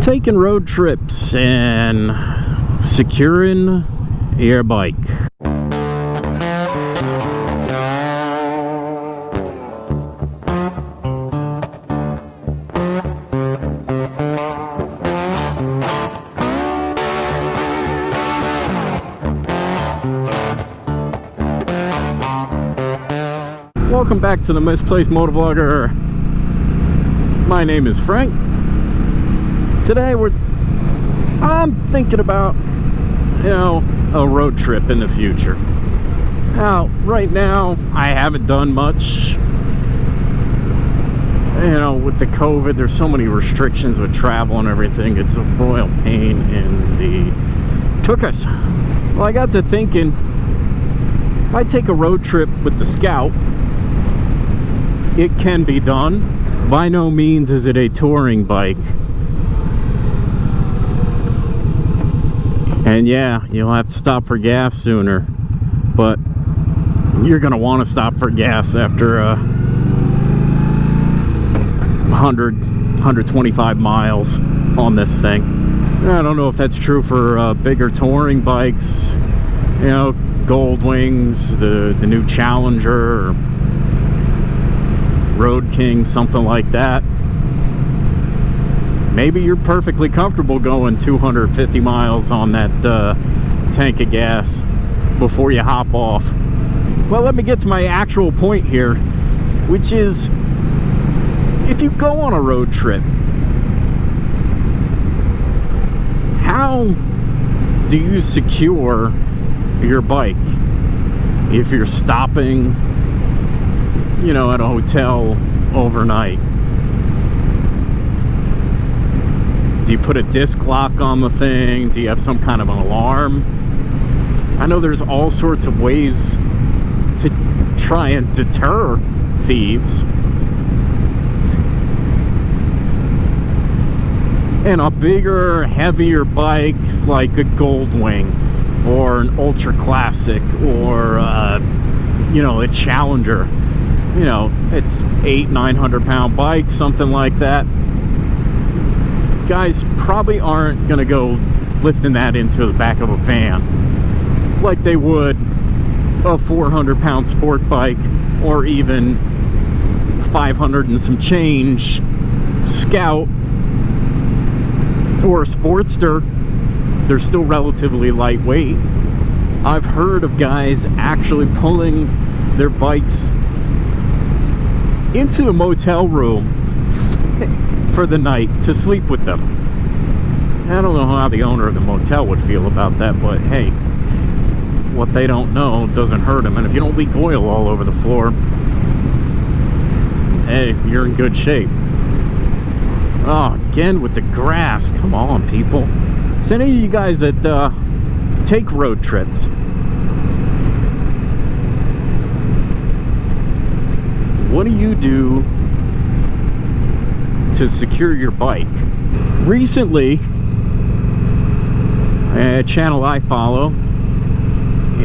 taking road trips and securing your bike. Welcome back to the Misplaced Motovlogger. My name is Frank. Today I'm thinking about, a road trip in the future. Now, right now, I haven't done much. With the COVID, there's so many restrictions with travel and everything. It's a royal pain in the tuchus. Well, I got to thinking, if I take a road trip with the Scout, it can be done. By no means is it a touring bike. And yeah, you'll have to stop for gas sooner. But you're going to want to stop for gas after 125 miles on this thing. I don't know if that's true for bigger touring bikes. Gold Wings, the new Challenger, or Road King, something like that. Maybe you're perfectly comfortable going 250 miles on that tank of gas before you hop off. Well, let me get to my actual point here, which is, if you go on a road trip, how do you secure your bike if you're stopping at a hotel overnight? Do you put a disc lock on the thing? Do you have some kind of an alarm? I know there's all sorts of ways to try and deter thieves. And a bigger, heavier bike like a Gold Wing or an Ultra Classic or a Challenger. It's 800-900 pound bike, something like that. Guys probably aren't gonna go lifting that into the back of a van like they would a 400 pound sport bike, or even 500 and some change Scout or a Sportster. They're still relatively lightweight. I've heard of guys actually pulling their bikes into a motel room for the night to sleep with them. I don't know how the owner of the motel would feel about that, but hey, what they don't know doesn't hurt them. And if you don't leak oil all over the floor, hey, you're in good shape. Oh, again with the grass. Come on, people. So any of you guys that take road trips, what do you do to secure your bike? Recently, a channel I follow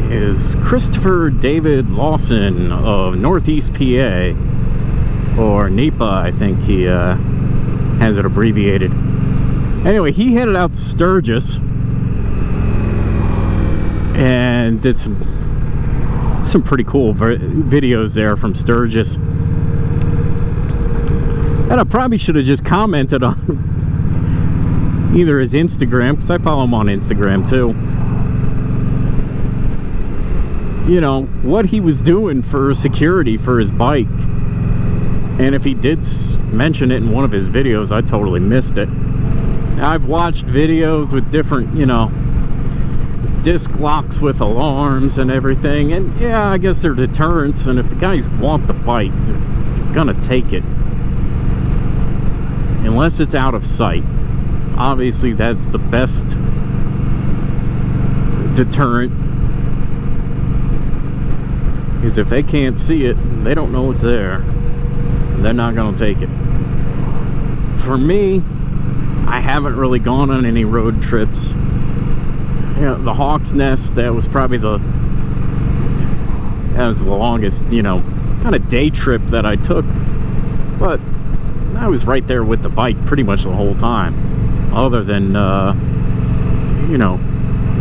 is Christopher David Lawson of Northeast PA, or NEPA, I think he has it abbreviated. Anyway, he headed out to Sturgis and did some pretty cool videos there from Sturgis. And I probably should have just commented on either his Instagram, because I follow him on Instagram too, what he was doing for security for his bike. And if he did mention it in one of his videos, I totally missed it. Now, I've watched videos with different, disc locks with alarms and everything, and yeah, I guess they're deterrents. And if the guys want the bike, they're gonna take it, unless it's out of sight. Obviously, that's the best deterrent, is if they can't see it, they don't know it's there, they're not gonna take it. For me, I haven't really gone on any road trips. The Hawks Nest, that was probably the longest, kind of day trip that I took. But I was right there with the bike pretty much the whole time. other than you know,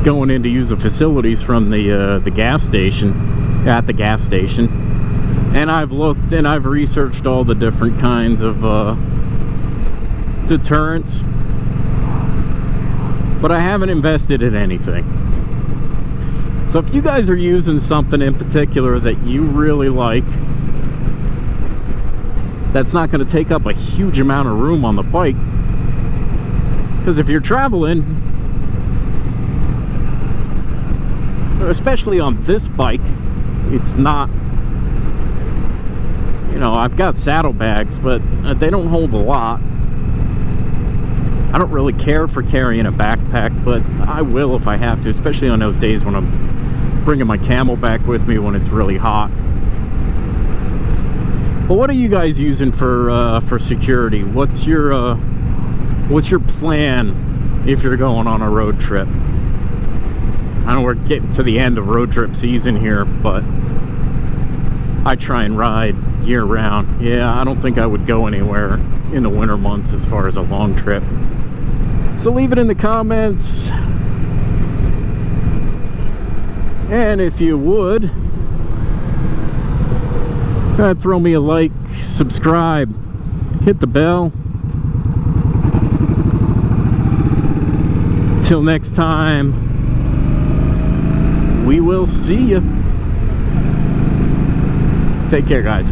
going in to use the facilities from the gas station, at the gas station. And I've looked and I've researched all the different kinds of deterrents, but I haven't invested in anything. So if you guys are using something in particular that you really like, that's not going to take up a huge amount of room on the bike, because if you're traveling, especially on this bike, it's not, you know, I've got saddlebags, but they don't hold a lot. I don't really care for carrying a backpack, but I will if I have to, especially on those days when I'm bringing my Camelback with me when it's really hot. But what are you guys using for security? What's your plan if you're going on a road trip? I know we're getting to the end of road trip season here, but I try and ride year-round. Yeah, I don't think I would go anywhere in the winter months as far as a long trip. So leave it in the comments. And if you would, throw me a like, subscribe, hit the bell. Till next time, we will see you. Take care, guys.